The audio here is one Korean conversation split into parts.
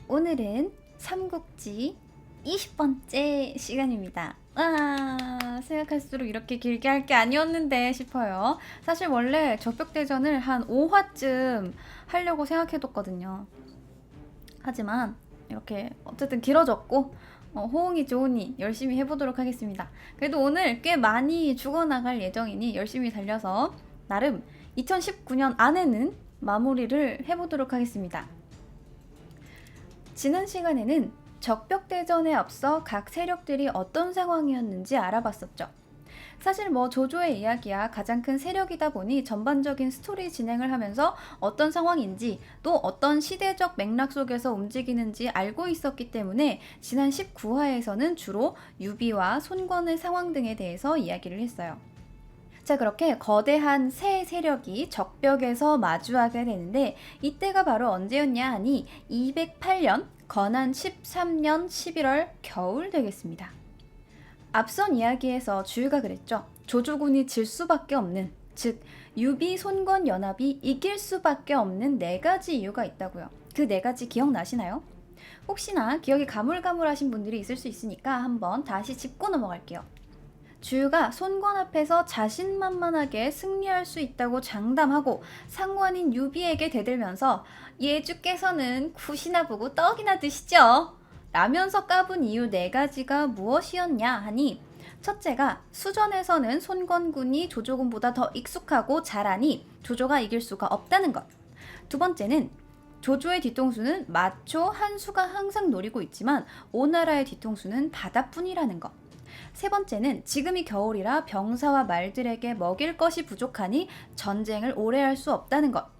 오늘은 삼국지 20번째 시간입니다. 와, 생각할수록 이렇게 길게 할 게 아니었는데 싶어요. 사실 원래 적벽대전을 한 5화쯤 하려고 생각해뒀거든요. 하지만 이렇게 어쨌든 길어졌고 호응이 좋으니 열심히 해보도록 하겠습니다. 그래도 오늘 꽤 많이 죽어나갈 예정이니 열심히 달려서 나름 2019년 안에는 마무리를 해보도록 하겠습니다. 지난 시간에는 적벽대전에 앞서 각 세력들이 어떤 상황이었는지 알아봤었죠. 사실 조조의 이야기야 가장 큰 세력이다 보니 전반적인 스토리 진행을 하면서 어떤 상황인지 또 어떤 시대적 맥락 속에서 움직이는지 알고 있었기 때문에 지난 19화에서는 주로 유비와 손권의 상황 등에 대해서 이야기를 했어요. 자, 그렇게 거대한 새 세력이 적벽에서 마주하게 되는데 이때가 바로 언제였냐 하니 208년 건한 13년 11월 겨울 되겠습니다. 앞선 이야기에서 주유가 그랬죠. 조조군이 질 수밖에 없는, 즉 유비 손권 연합이 이길 수밖에 없는 4가지 이유가 있다고요. 그 4가지 기억나시나요? 혹시나 기억이 가물가물하신 분들이 있을 수 있으니까 한번 다시 짚고 넘어갈게요. 주유가 손권 앞에서 자신만만하게 승리할 수 있다고 장담하고 상관인 유비에게 대들면서 예주께서는 굿이나 보고 떡이나 드시죠 라면서 까분 이유 4가지가 무엇이었냐 하니, 첫째가 수전에서는 손권군이 조조군보다 더 익숙하고 잘하니 조조가 이길 수가 없다는 것. 두 번째는 조조의 뒤통수는 마초 한수가 항상 노리고 있지만 오나라의 뒤통수는 바다뿐이라는 것. 세 번째는 지금이 겨울이라 병사와 말들에게 먹일 것이 부족하니 전쟁을 오래 할 수 없다는 것.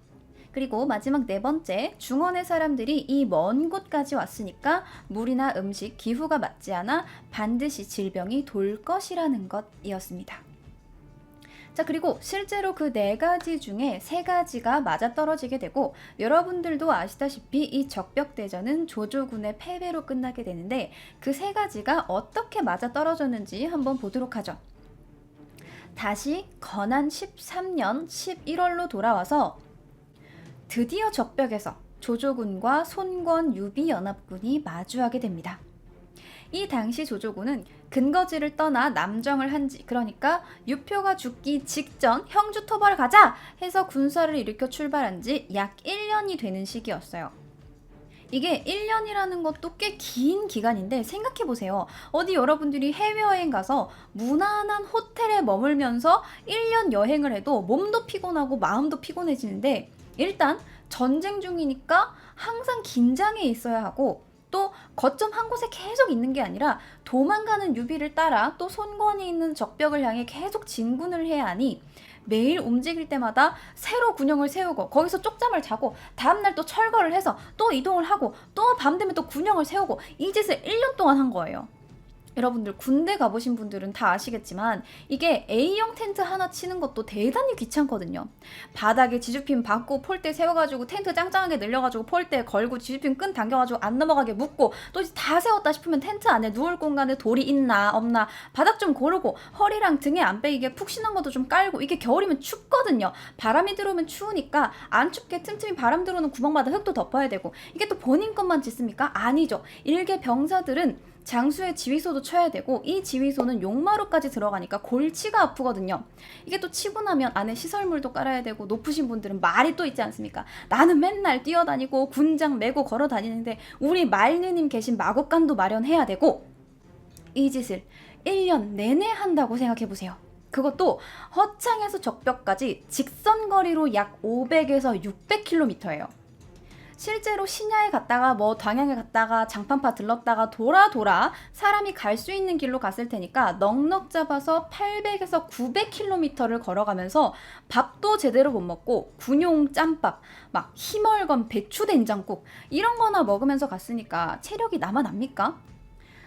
그리고 마지막 4번째, 중원의 사람들이 이 먼 곳까지 왔으니까 물이나 음식, 기후가 맞지 않아 반드시 질병이 돌 것이라는 것이었습니다. 자, 그리고 실제로 그 4가지 중에 3가지가 맞아떨어지게 되고, 여러분들도 아시다시피 이 적벽대전은 조조군의 패배로 끝나게 되는데 그 3가지가 어떻게 맞아떨어졌는지 한번 보도록 하죠. 다시 건한 13년 11월로 돌아와서 드디어 적벽에서 조조군과 손권 유비 연합군이 마주하게 됩니다. 이 당시 조조군은 근거지를 떠나 남정을 한지, 그러니까 유표가 죽기 직전 형주 토벌 가자 해서 군사를 일으켜 출발한 지 약 1년이 되는 시기였어요. 이게 1년이라는 것도 꽤 긴 기간인데 생각해보세요. 어디 여러분들이 해외여행 가서 무난한 호텔에 머물면서 1년 여행을 해도 몸도 피곤하고 마음도 피곤해지는데, 일단 전쟁 중이니까 항상 긴장해 있어야 하고, 또 거점 한 곳에 계속 있는 게 아니라 도망가는 유비를 따라 또 손권이 있는 적벽을 향해 계속 진군을 해야 하니 매일 움직일 때마다 새로 군영을 세우고 거기서 쪽잠을 자고 다음날 또 철거를 해서 또 이동을 하고 또 밤 되면 또 군영을 세우고 이 짓을 1년 동안 한 거예요. 여러분들 군대 가보신 분들은 다 아시겠지만 이게 A형 텐트 하나 치는 것도 대단히 귀찮거든요. 바닥에 지주핀 박고 폴대 세워가지고 텐트 짱짱하게 늘려가지고 폴대 걸고 지주핀 끈 당겨가지고 안 넘어가게 묶고 또 이제 다 세웠다 싶으면 텐트 안에 누울 공간에 돌이 있나 없나 바닥 좀 고르고 허리랑 등에 안 빼이게 푹신한 것도 좀 깔고, 이게 겨울이면 춥거든요. 바람이 들어오면 추우니까 안 춥게 틈틈이 바람 들어오는 구멍마다 흙도 덮어야 되고, 이게 또 본인 것만 짓습니까? 아니죠. 일개 병사들은 장수의 지휘소도 쳐야 되고 이 지휘소는 용마루까지 들어가니까 골치가 아프거든요. 이게 또 치고 나면 안에 시설물도 깔아야 되고, 높으신 분들은 말이 또 있지 않습니까? 나는 맨날 뛰어다니고 군장 메고 걸어 다니는데 우리 말느님 계신 마곡간도 마련해야 되고, 이 짓을 1년 내내 한다고 생각해보세요. 그것도 허창에서 적벽까지 직선거리로 약 500에서 600km예요. 실제로 신야에 갔다가 당양에 갔다가 장판파 들렀다가 돌아 사람이 갈 수 있는 길로 갔을 테니까 넉넉 잡아서 800에서 900km를 걸어가면서 밥도 제대로 못 먹고 군용 짬밥, 막 희멀건 배추 된장국 이런 거나 먹으면서 갔으니까 체력이 남아납니까?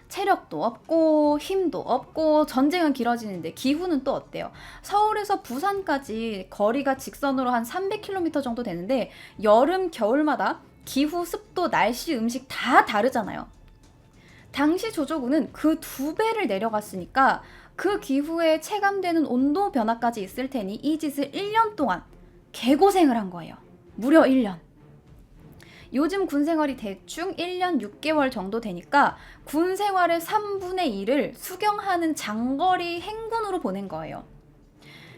체력도 없고 힘도 없고, 전쟁은 길어지는데 기후는 또 어때요? 서울에서 부산까지 거리가 직선으로 한 300km 정도 되는데 여름 겨울마다 기후, 습도, 날씨, 음식 다 다르잖아요. 당시 조조군은 그 2배를 내려갔으니까 그 기후에 체감되는 온도 변화까지 있을 테니 이 짓을 1년 동안 개고생을 한 거예요. 무려 1년. 요즘 군 생활이 대충 1년 6개월 정도 되니까 군 생활의 3분의 1을 수경하는 장거리 행군으로 보낸 거예요.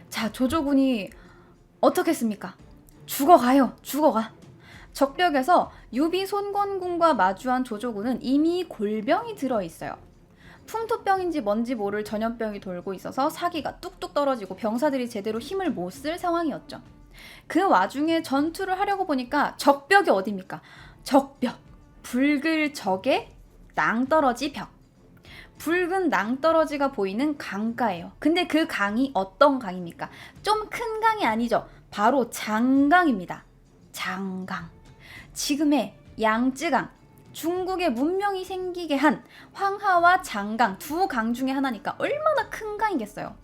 자, 조조군이 어떻겠습니까? 죽어가요. 죽어가. 적벽에서 유비 손권군과 마주한 조조군은 이미 골병이 들어있어요. 풍토병인지 뭔지 모를 전염병이 돌고 있어서 사기가 뚝뚝 떨어지고 병사들이 제대로 힘을 못 쓸 상황이었죠. 그 와중에 전투를 하려고 보니까 적벽이 어딥니까? 적벽. 붉을 적의 낭떠러지 벽. 붉은 낭떠러지가 보이는 강가예요. 근데 그 강이 어떤 강입니까? 좀 큰 강이 아니죠. 바로 장강입니다. 장강. 지금의 양쯔강. 중국의 문명이 생기게 한 황하와 장강 두 강 중에 하나니까 얼마나 큰 강이겠어요.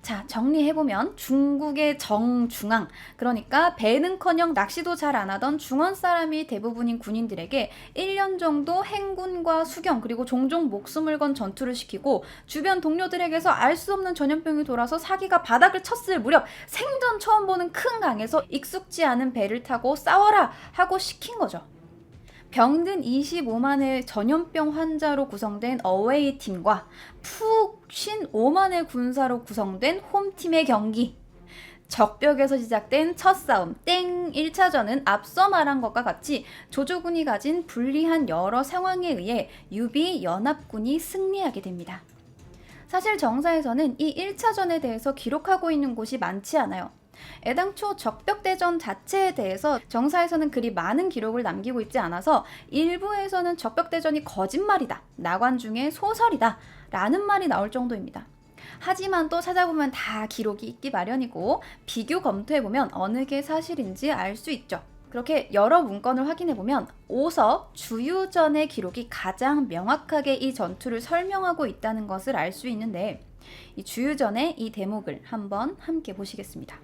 자, 정리해보면 중국의 정중앙, 그러니까 배는커녕 낚시도 잘 안 하던 중원 사람이 대부분인 군인들에게 1년 정도 행군과 수경 그리고 종종 목숨을 건 전투를 시키고 주변 동료들에게서 알 수 없는 전염병이 돌아서 사기가 바닥을 쳤을 무렵 생전 처음 보는 큰 강에서 익숙지 않은 배를 타고 싸워라 하고 시킨 거죠. 병든 25만의 전염병 환자로 구성된 어웨이 팀과 푹 쉰 5만의 군사로 구성된 홈팀의 경기. 적벽에서 시작된 첫 싸움 땡 1차전은 앞서 말한 것과 같이 조조군이 가진 불리한 여러 상황에 의해 유비 연합군이 승리하게 됩니다. 사실 정사에서는 이 1차전에 대해서 기록하고 있는 곳이 많지 않아요. 애당초 적벽대전 자체에 대해서 정사에서는 그리 많은 기록을 남기고 있지 않아서 일부에서는 적벽대전이 거짓말이다, 낙원 중에 소설이다 라는 말이 나올 정도입니다. 하지만 또 찾아보면 다 기록이 있기 마련이고 비교 검토해보면 어느 게 사실인지 알 수 있죠. 그렇게 여러 문건을 확인해보면 오서 주유전의 기록이 가장 명확하게 이 전투를 설명하고 있다는 것을 알 수 있는데 이 주유전의 이 대목을 한번 함께 보시겠습니다.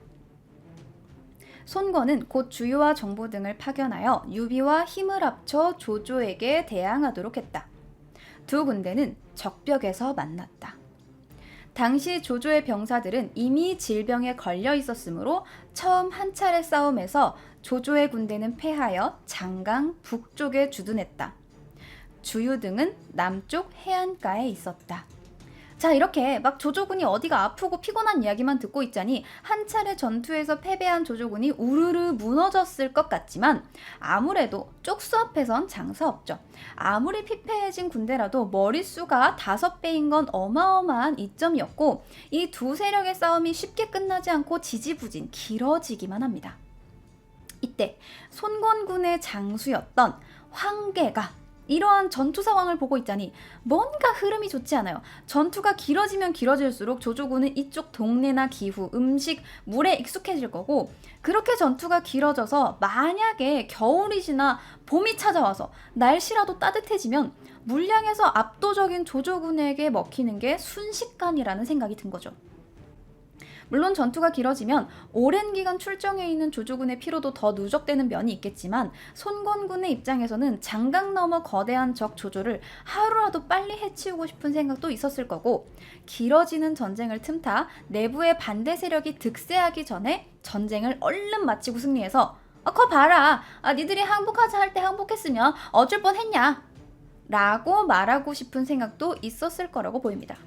손권은 곧 주유와 정보 등을 파견하여 유비와 힘을 합쳐 조조에게 대항하도록 했다. 두 군대는 적벽에서 만났다. 당시 조조의 병사들은 이미 질병에 걸려 있었으므로 처음 한 차례 싸움에서 조조의 군대는 패하여 장강 북쪽에 주둔했다. 주유 등은 남쪽 해안가에 있었다. 자, 이렇게 막 조조군이 어디가 아프고 피곤한 이야기만 듣고 있자니 한 차례 전투에서 패배한 조조군이 우르르 무너졌을 것 같지만 아무래도 쪽수 앞에선 장사 없죠. 아무리 피폐해진 군대라도 머릿수가 5배인 건 어마어마한 이점이었고 이 두 세력의 싸움이 쉽게 끝나지 않고 지지부진 길어지기만 합니다. 이때 손권군의 장수였던 황계가 이러한 전투 상황을 보고 있자니 뭔가 흐름이 좋지 않아요. 전투가 길어지면 길어질수록 조조군은 이쪽 동네나 기후, 음식, 물에 익숙해질 거고 그렇게 전투가 길어져서 만약에 겨울이 지나 봄이 찾아와서 날씨라도 따뜻해지면 물량에서 압도적인 조조군에게 먹히는 게 순식간이라는 생각이 든 거죠. 물론 전투가 길어지면 오랜 기간 출정해 있는 조조군의 피로도 더 누적되는 면이 있겠지만 손권군의 입장에서는 장강 너머 거대한 적 조조를 하루라도 빨리 해치우고 싶은 생각도 있었을 거고 길어지는 전쟁을 틈타 내부의 반대 세력이 득세하기 전에 전쟁을 얼른 마치고 승리해서 거 봐라, 니들이 항복하자 할 때 항복했으면 어쩔 뻔했냐 라고 말하고 싶은 생각도 있었을 거라고 보입니다.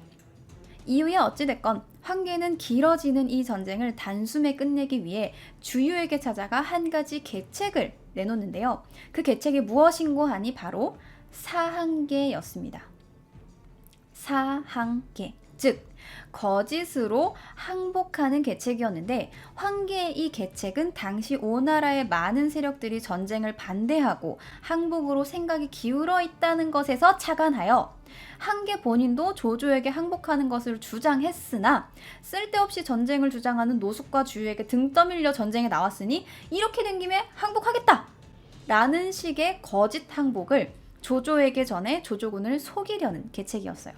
이후에 어찌됐건 황계는 길어지는 이 전쟁을 단숨에 끝내기 위해 주유에게 찾아가 한 가지 계책을 내놓는데요. 그 계책이 무엇인고 하니 바로 사항계였습니다. 사항계, 즉 거짓으로 항복하는 계책이었는데 황계의 이 계책은 당시 오나라의 많은 세력들이 전쟁을 반대하고 항복으로 생각이 기울어 있다는 것에서 착안하여 황계 본인도 조조에게 항복하는 것을 주장했으나 쓸데없이 전쟁을 주장하는 노숙과 주유에게 등 떠밀려 전쟁에 나왔으니 이렇게 된 김에 항복하겠다! 라는 식의 거짓 항복을 조조에게 전해 조조군을 속이려는 계책이었어요.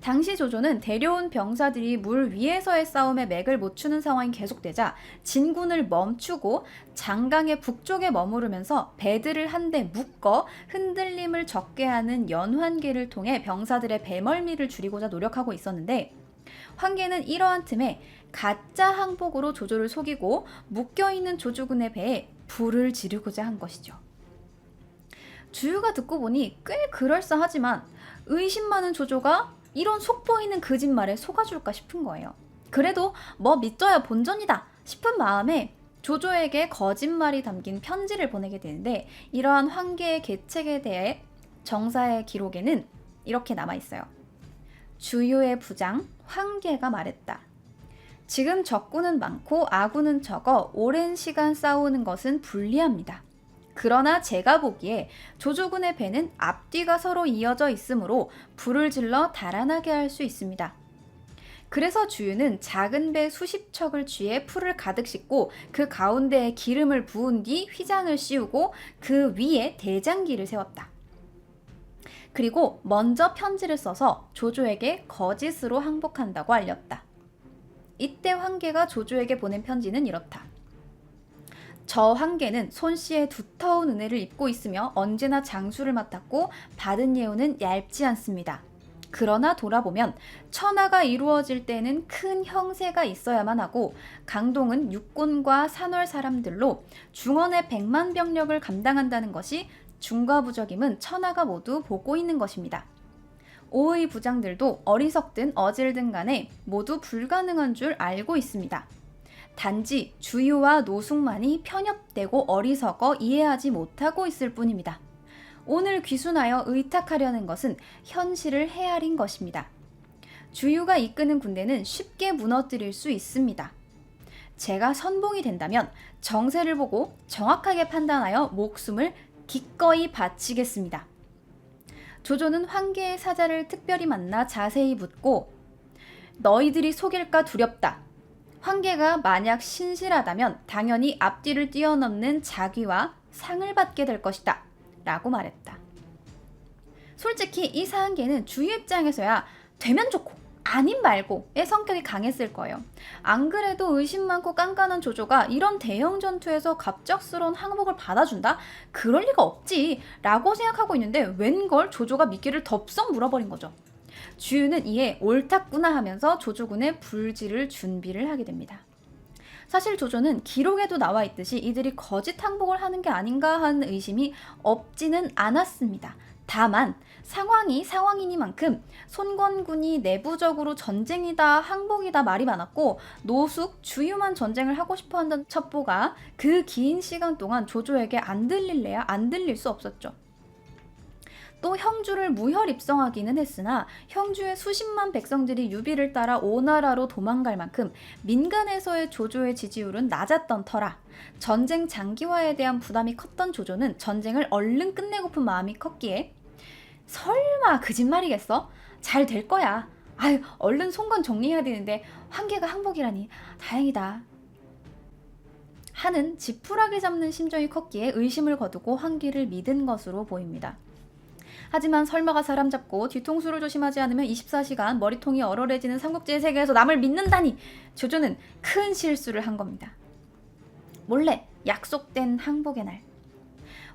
당시 조조는 데려온 병사들이 물 위에서의 싸움에 맥을 못 추는 상황이 계속되자 진군을 멈추고 장강의 북쪽에 머무르면서 배들을 한데 묶어 흔들림을 적게 하는 연환계를 통해 병사들의 배멀미를 줄이고자 노력하고 있었는데 황계는 이러한 틈에 가짜 항복으로 조조를 속이고 묶여있는 조조군의 배에 불을 지르고자 한 것이죠. 주유가 듣고 보니 꽤 그럴싸하지만 의심 많은 조조가 이런 속보이는 거짓말에 속아줄까 싶은 거예요. 그래도 뭐 믿져야 본전이다 싶은 마음에 조조에게 거짓말이 담긴 편지를 보내게 되는데, 이러한 황계의 계책에 대해 정사의 기록에는 이렇게 남아있어요. 주유의 부장 황계가 말했다. 지금 적군은 많고 아군은 적어 오랜 시간 싸우는 것은 불리합니다. 그러나 제가 보기에 조조군의 배는 앞뒤가 서로 이어져 있으므로 불을 질러 달아나게 할 수 있습니다. 그래서 주유는 작은 배 수십 척을 쥐에 풀을 가득 싣고 그 가운데에 기름을 부은 뒤 휘장을 씌우고 그 위에 대장기를 세웠다. 그리고 먼저 편지를 써서 조조에게 거짓으로 항복한다고 알렸다. 이때 황계가 조조에게 보낸 편지는 이렇다. 저 황계는 손씨의 두터운 은혜를 입고 있으며 언제나 장수를 맡았고 받은 예우는 얇지 않습니다. 그러나 돌아보면 천하가 이루어질 때는 큰 형세가 있어야만 하고 강동은 육군과 산월 사람들로 중원의 100만 병력을 감당한다는 것이 중과부적임은 천하가 모두 보고 있는 것입니다. 오의 부장들도 어리석든 어질든 간에 모두 불가능한 줄 알고 있습니다. 단지 주유와 노숙만이 편협되고 어리석어 이해하지 못하고 있을 뿐입니다. 오늘 귀순하여 의탁하려는 것은 현실을 헤아린 것입니다. 주유가 이끄는 군대는 쉽게 무너뜨릴 수 있습니다. 제가 선봉이 된다면 정세를 보고 정확하게 판단하여 목숨을 기꺼이 바치겠습니다. 조조는 황계의 사자를 특별히 만나 자세히 묻고 너희들이 속일까 두렵다. 황계가 만약 신실하다면 당연히 앞뒤를 뛰어넘는 자귀와 상을 받게 될 것이다 라고 말했다. 솔직히 이 사한계는 주유 입장에서야 되면 좋고 아님 말고의 성격이 강했을 거예요. 안 그래도 의심 많고 깐깐한 조조가 이런 대형 전투에서 갑작스러운 항복을 받아준다? 그럴 리가 없지 라고 생각하고 있는데 웬걸 조조가 미끼를 덥석 물어버린 거죠. 주유는 이에 옳았구나 하면서 조조군의 불지를 준비를 하게 됩니다. 사실 조조는 기록에도 나와 있듯이 이들이 거짓 항복을 하는 게 아닌가 하는 의심이 없지는 않았습니다. 다만 상황이 상황이니만큼 손권군이 내부적으로 전쟁이다 항복이다 말이 많았고 노숙 주유만 전쟁을 하고 싶어 한다는 첩보가 그 긴 시간 동안 조조에게 안 들릴래야 안 들릴 수 없었죠. 또 형주를 무혈 입성하기는 했으나 형주의 수십만 백성들이 유비를 따라 오나라로 도망갈 만큼 민간에서의 조조의 지지율은 낮았던 터라 전쟁 장기화에 대한 부담이 컸던 조조는 전쟁을 얼른 끝내고픈 마음이 컸기에 설마 거짓말이겠어? 잘 될 거야. 아유, 얼른 송건 정리해야 되는데 황계가 항복이라니 다행이다. 하는 지푸라기 잡는 심정이 컸기에 의심을 거두고 황계를 믿은 것으로 보입니다. 하지만 설마가 사람 잡고 뒤통수를 조심하지 않으면 24시간 머리통이 얼얼해지는 삼국지의 세계에서 남을 믿는다니 조조는 큰 실수를 한 겁니다. 몰래 약속된 항복의 날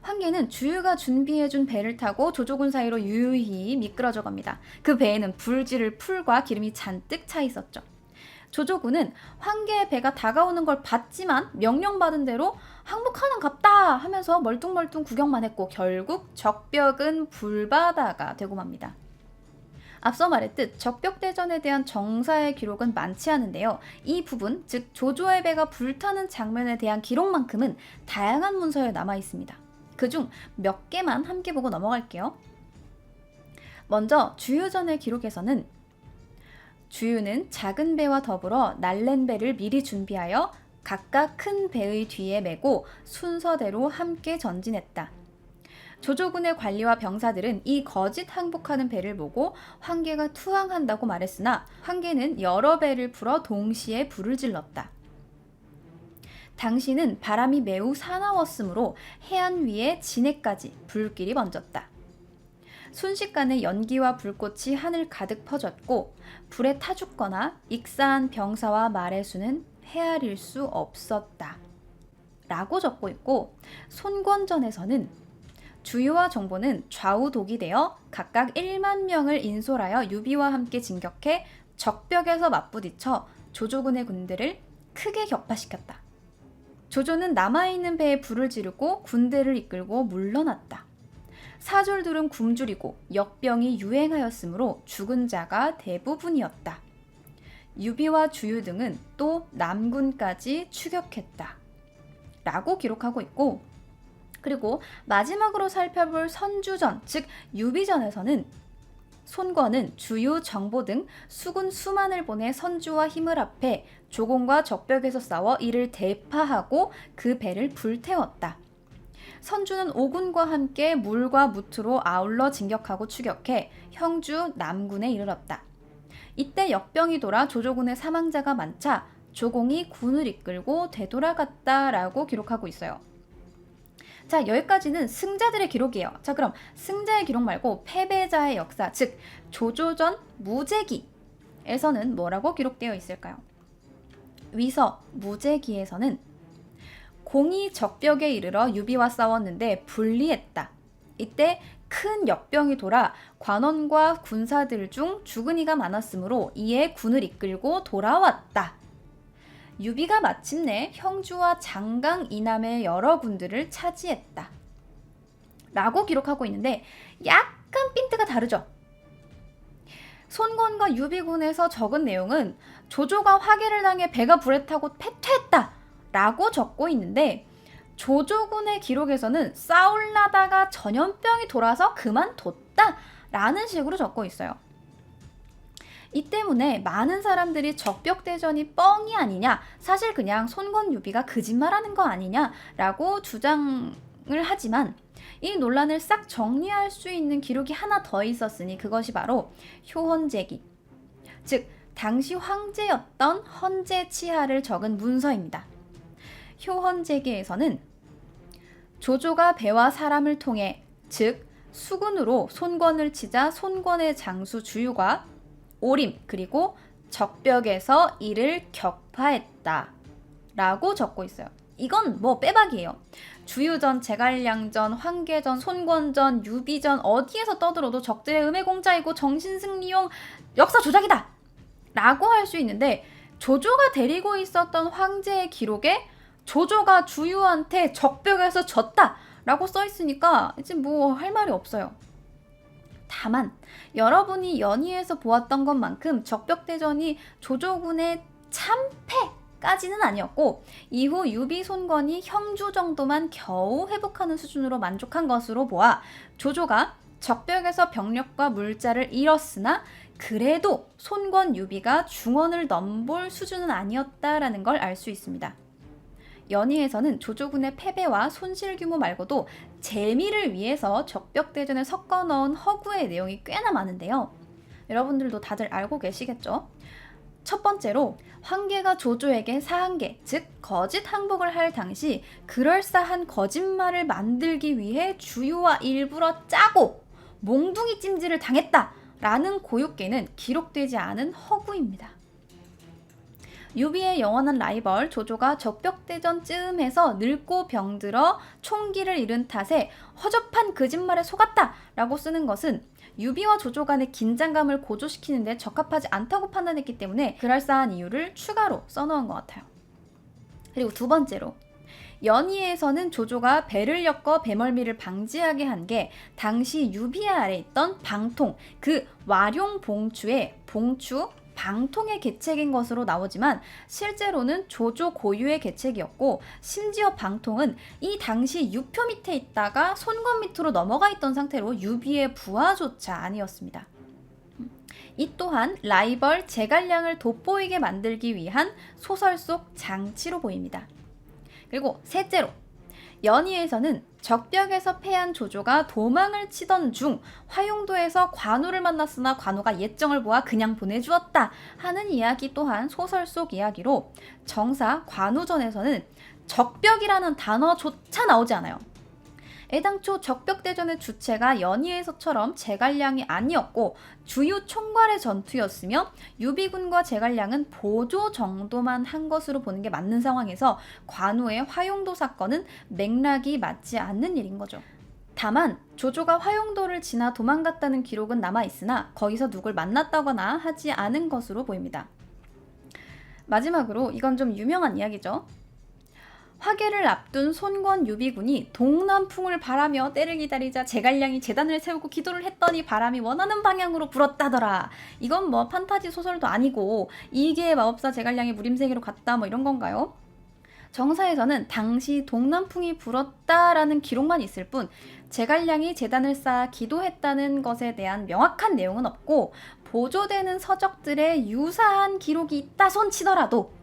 황계는 주유가 준비해준 배를 타고 조조군 사이로 유유히 미끄러져 갑니다. 그 배에는 불지를 풀과 기름이 잔뜩 차 있었죠. 조조군은 황계의 배가 다가오는 걸 봤지만 명령받은 대로 항복하는 갑다 하면서 멀뚱멀뚱 구경만 했고 결국 적벽은 불바다가 되고 맙니다. 앞서 말했듯 적벽대전에 대한 정사의 기록은 많지 않은데요. 이 부분, 즉 조조의 배가 불타는 장면에 대한 기록만큼은 다양한 문서에 남아 있습니다. 그중 몇 개만 함께 보고 넘어갈게요. 먼저 주유전의 기록에서는 주유는 작은 배와 더불어 날랜 배를 미리 준비하여 각각 큰 배의 뒤에 메고 순서대로 함께 전진했다. 조조군의 관리와 병사들은 이 거짓 항복하는 배를 보고 황계가 투항한다고 말했으나 황계는 여러 배를 풀어 동시에 불을 질렀다. 당시는 바람이 매우 사나웠으므로 해안 위에 진해까지 불길이 번졌다. 순식간에 연기와 불꽃이 하늘 가득 퍼졌고 불에 타 죽거나 익사한 병사와 말의 수는 헤아릴 수 없었다 라고 적고 있고 손권전에서는 주유와 정보는 좌우 독이 되어 각각 1만 명을 인솔하여 유비와 함께 진격해 적벽에서 맞부딪혀 조조군의 군대를 크게 격파시켰다. 조조는 남아있는 배에 불을 지르고 군대를 이끌고 물러났다. 사졸들은 굶주리고 역병이 유행하였으므로 죽은 자가 대부분이었다. 유비와 주유 등은 또 남군까지 추격했다. 라고 기록하고 있고, 그리고 마지막으로 살펴볼 선주전, 즉 유비전에서는 손권은 주유, 정보 등 수군 수만을 보내 선주와 힘을 합해 조공과 적벽에서 싸워 이를 대파하고 그 배를 불태웠다. 선주는 오군과 함께 물과 무트로 아울러 진격하고 추격해 형주 남군에 이르렀다. 이때 역병이 돌아 조조군의 사망자가 많자 조공이 군을 이끌고 되돌아갔다라고 기록하고 있어요. 자, 여기까지는 승자들의 기록이에요. 자, 그럼 승자의 기록 말고 패배자의 역사, 즉 조조전 무제기에서는 뭐라고 기록되어 있을까요? 위서 무제기에서는 공이 적벽에 이르러 유비와 싸웠는데 불리했다. 이때 큰 역병이 돌아 관원과 군사들 중 죽은 이가 많았으므로 이에 군을 이끌고 돌아왔다. 유비가 마침내 형주와 장강 이남의 여러 군들을 차지했다. 라고 기록하고 있는데 약간 핀트가 다르죠? 손권과 유비군에서 적은 내용은 조조가 화계를 당해 배가 불에 타고 패퇴했다 라고 적고 있는데 조조군의 기록에서는 싸울라다가 전염병이 돌아서 그만뒀다 라는 식으로 적고 있어요. 이 때문에 많은 사람들이 적벽대전이 뻥이 아니냐, 사실 그냥 손권 유비가 거짓말하는 거 아니냐라고 주장을 하지만 이 논란을 싹 정리할 수 있는 기록이 하나 더 있었으니 그것이 바로 효헌제기, 즉 당시 황제였던 헌제 치하를 적은 문서입니다. 효헌제기에서는 조조가 배와 사람을 통해, 즉 수군으로 손권을 치자 손권의 장수 주유가 오림 그리고 적벽에서 이를 격파했다 라고 적고 있어요. 이건 뭐 빼박이에요. 주유전, 제갈량전, 황계전, 손권전, 유비전 어디에서 떠들어도 적들의 음해공자이고 정신승리용 역사 조작이다 라고 할 수 있는데 조조가 데리고 있었던 황제의 기록에 조조가 주유한테 적벽에서 졌다 라고 써 있으니까 이제 뭐 할 말이 없어요. 다만 여러분이 연의에서 보았던 것만큼 적벽대전이 조조군의 참패까지는 아니었고 이후 유비 손권이 형주 정도만 겨우 회복하는 수준으로 만족한 것으로 보아 조조가 적벽에서 병력과 물자를 잃었으나 그래도 손권 유비가 중원을 넘볼 수준은 아니었다라는 걸 알 수 있습니다. 연의에서는 조조군의 패배와 손실 규모 말고도 재미를 위해서 적벽대전에 섞어 넣은 허구의 내용이 꽤나 많은데요. 여러분들도 다들 알고 계시겠죠? 첫 번째로 황계가 조조에게 사한계, 즉 거짓 항복을 할 당시 그럴싸한 거짓말을 만들기 위해 주유와 일부러 짜고 몽둥이 찜질을 당했다라는 고육계는 기록되지 않은 허구입니다. 유비의 영원한 라이벌 조조가 적벽대전쯤에서 늙고 병들어 총기를 잃은 탓에 허접한 거짓말에 속았다라고 쓰는 것은 유비와 조조 간의 긴장감을 고조시키는 데 적합하지 않다고 판단했기 때문에 그럴싸한 이유를 추가로 써놓은 것 같아요. 그리고 두 번째로 연의에서는 조조가 배를 엮어 배멀미를 방지하게 한 게 당시 유비 아래 있던 방통, 그 와룡 봉추의 봉추, 방통의 계책인 것으로 나오지만 실제로는 조조 고유의 계책이었고 심지어 방통은 이 당시 유표 밑에 있다가 손권 밑으로 넘어가 있던 상태로 유비의 부하조차 아니었습니다. 이 또한 라이벌 제갈량을 돋보이게 만들기 위한 소설 속 장치로 보입니다. 그리고 셋째로 연의에서는 적벽에서 패한 조조가 도망을 치던 중 화용도에서 관우를 만났으나 관우가 예정을 보아 그냥 보내주었다 하는 이야기 또한 소설 속 이야기로 정사 관우전에서는 적벽이라는 단어조차 나오지 않아요. 애당초 적벽대전의 주체가 연의에서처럼 제갈량이 아니었고 주유 총괄의 전투였으며 유비군과 제갈량은 보조 정도만 한 것으로 보는 게 맞는 상황에서 관우의 화용도 사건은 맥락이 맞지 않는 일인 거죠. 다만 조조가 화용도를 지나 도망갔다는 기록은 남아있으나 거기서 누굴 만났다거나 하지 않은 것으로 보입니다. 마지막으로 이건 좀 유명한 이야기죠. 화개를 앞둔 손권 유비군이 동남풍을 바라며 때를 기다리자 제갈량이 제단을 세우고 기도를 했더니 바람이 원하는 방향으로 불었다더라. 이건 뭐 판타지 소설도 아니고 이계의 마법사 제갈량이 무림세계로 갔다 뭐 이런 건가요? 정사에서는 당시 동남풍이 불었다라는 기록만 있을 뿐 제갈량이 제단을 쌓아 기도했다는 것에 대한 명확한 내용은 없고 보조되는 서적들에 유사한 기록이 있다 손치더라도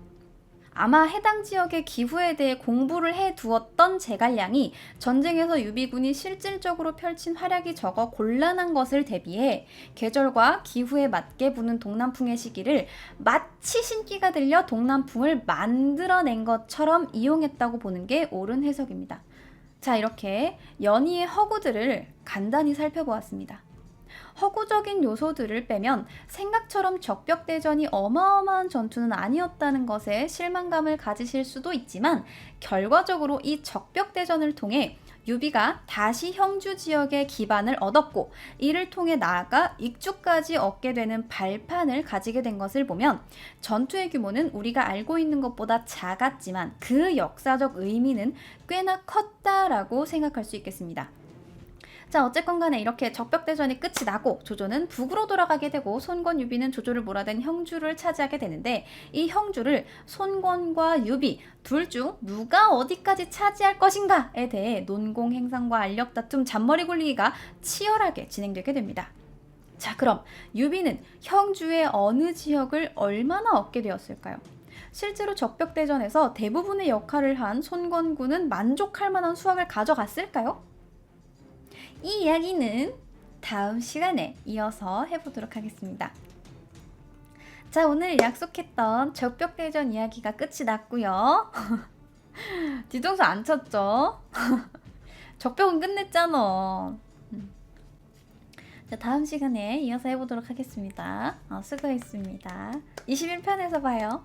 아마 해당 지역의 기후에 대해 공부를 해두었던 제갈량이 전쟁에서 유비군이 실질적으로 펼친 활약이 적어 곤란한 것을 대비해 계절과 기후에 맞게 부는 동남풍의 시기를 마치 신기가 들려 동남풍을 만들어낸 것처럼 이용했다고 보는 게 옳은 해석입니다. 자, 이렇게 연희의 허구들을 간단히 살펴보았습니다. 허구적인 요소들을 빼면 생각처럼 적벽대전이 어마어마한 전투는 아니었다는 것에 실망감을 가지실 수도 있지만 결과적으로 이 적벽대전을 통해 유비가 다시 형주 지역의 기반을 얻었고 이를 통해 나아가 익주까지 얻게 되는 발판을 가지게 된 것을 보면 전투의 규모는 우리가 알고 있는 것보다 작았지만 그 역사적 의미는 꽤나 컸다라고 생각할 수 있겠습니다. 자, 어쨌건 간에 이렇게 적벽대전이 끝이 나고 조조는 북으로 돌아가게 되고 손권 유비는 조조를 몰아댄 형주를 차지하게 되는데 이 형주를 손권과 유비 둘 중 누가 어디까지 차지할 것인가에 대해 논공행상과 알력 다툼 잔머리 굴리기가 치열하게 진행되게 됩니다. 자, 그럼 유비는 형주의 어느 지역을 얼마나 얻게 되었을까요? 실제로 적벽대전에서 대부분의 역할을 한 손권군은 만족할 만한 수확을 가져갔을까요? 이 이야기는 다음 시간에 이어서 해보도록 하겠습니다. 자, 오늘 약속했던 적벽대전 이야기가 끝이 났고요. 뒤통수 안 쳤죠? 적벽은 끝냈잖아. 자, 다음 시간에 이어서 해보도록 하겠습니다. 수고했습니다. 21편에서 봐요.